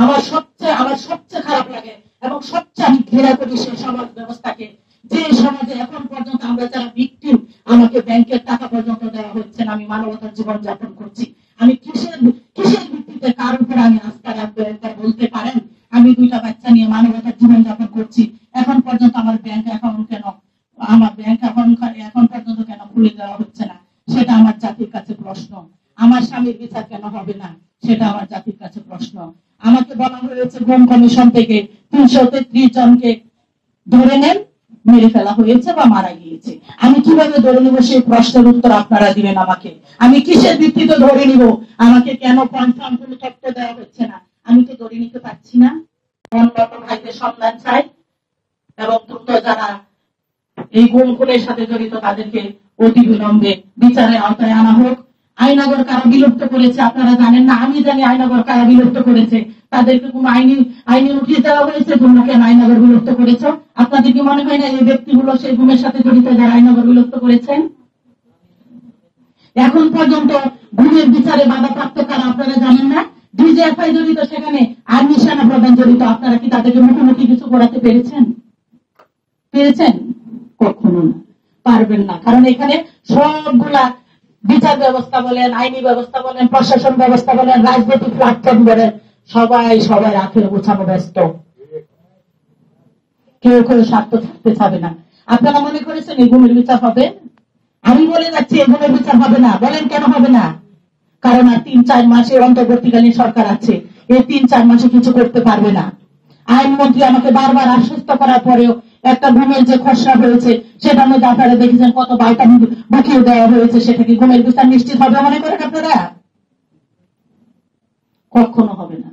আমার সবচেয়ে খারাপ লাগে এবং সবচেয়ে আমি ঘৃণা করি সেই সমাজ ব্যবস্থাকে, যে সমাজে এখন পর্যন্ত আমরা যারা ভিকটিম, আমাকে ব্যাংকের টাকা পর্যন্ত দেওয়া হচ্ছে না। আমি মানবতার জীবন যাপন করছি। আমি কিসের ভিত্তিতে কার উপর আমি আস্থা রাখবো? একবার বলতে পারেন? আমি 2টা বাচ্চা নিয়ে মানবতার জীবন যাপন করছি, এখন পর্যন্ত আমার ব্যাংক অ্যাকাউন্ট এখন পর্যন্ত কেন খুলে দেওয়া হচ্ছে না? সেটা আমার জাতির কাছে প্রশ্ন। আমার স্বামীর বিচার কেন হবে না? সেটা আমার জাতির কাছে প্রশ্ন। আমাকে বলা হয়েছে গুম কমিশন থেকে 333 জনকে ধরে নেন, মেরে ফেলা হয়েছে বা মারা গিয়েছে। আমি কিভাবে ধরে নিব? সেই প্রশ্নের উত্তর আপনারা দিবেন আমাকে। আমি কিসের ভিত্তিতে ধরে নিব? আমাকে কেন কনফার্ম কোনো তথ্য দেওয়া হচ্ছে না? আমি তো ধরে নিতে পারছি না। অন্যান্য ভাইদের সন্ধান চাই এবং দ্রুত যারা এই গুমের সাথে জড়িত তাদেরকে অতি বিলম্বে বিচারের আওতায় আনা হোক। আইনগর কারা বিলুপ্ত করেছে আপনারা জানেন না? আমি জানি আইনগর কারা বিলুপ্ত করেছে। তাদেরকে কোনো আইনি নোটিশ দেওয়া হয়েছে? তোমরা কেন আইনগর বিলুপ্ত করেছ? আপনাদের কি মনে হয় না এই ব্যক্তিগুলো সেই গুমের সাথে জড়িত যারা আইনগর বিলুপ্ত করেছেন? এখন পর্যন্ত গুমের বিচারে বাধাপ্রাপ্ত কারা আপনারা জানেন না? ডিজিএফআই জড়িত, সেখানে আর্মি সেনা প্রধান জড়িত। আপনারা কি তাদেরকে মুখোমুখি কিছু করাতে পেরেছেন? কখনো না, পারবেন না। কারণ এখানে সবগুলা বিচার ব্যবস্থা বলেন, আইনি ব্যবস্থা বলেন, প্রশাসন ব্যবস্থা বলেন, রাজনৈতিক প্ল্যাটফর্ম বলেন, সবাই আখের গোছানো ব্যস্ত। কেউ স্বার্থ থাকতে চাবে না। আপনারা মনে করেছেন এই গুমের বিচার হবে? আমি বলে যাচ্ছি এই গুমের বিচার হবে না। বলেন কেন হবে না? কারণ আর 3-4 মাসে অন্তর্বর্তীকালীন সরকার আছে। এই 3-4 মাসে কিছু করতে পারবে না। আইনমন্ত্রী আমাকে বারবার আশ্বস্ত করার পরেও একটা গুমের যে খসড়া হয়েছে সেটার মধ্যে আপনারা দেখেছেন কত বাইটা বুকিয়ে দেওয়া হয়েছে। সেটা কি গুমের বিচার নিশ্চিত হবে মনে করেন আপনারা? কখনো হবে না।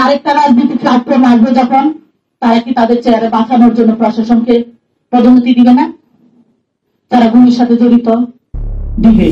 আরেকটা রাজনীতি প্ল্যাটফর্ম আসবে যখন, তারা কি তাদের চেয়ারে বাঁচানোর জন্য প্রশাসনকে পদোন্নতি দিবে না? তারা গুমের সাথে জড়িত দিবে।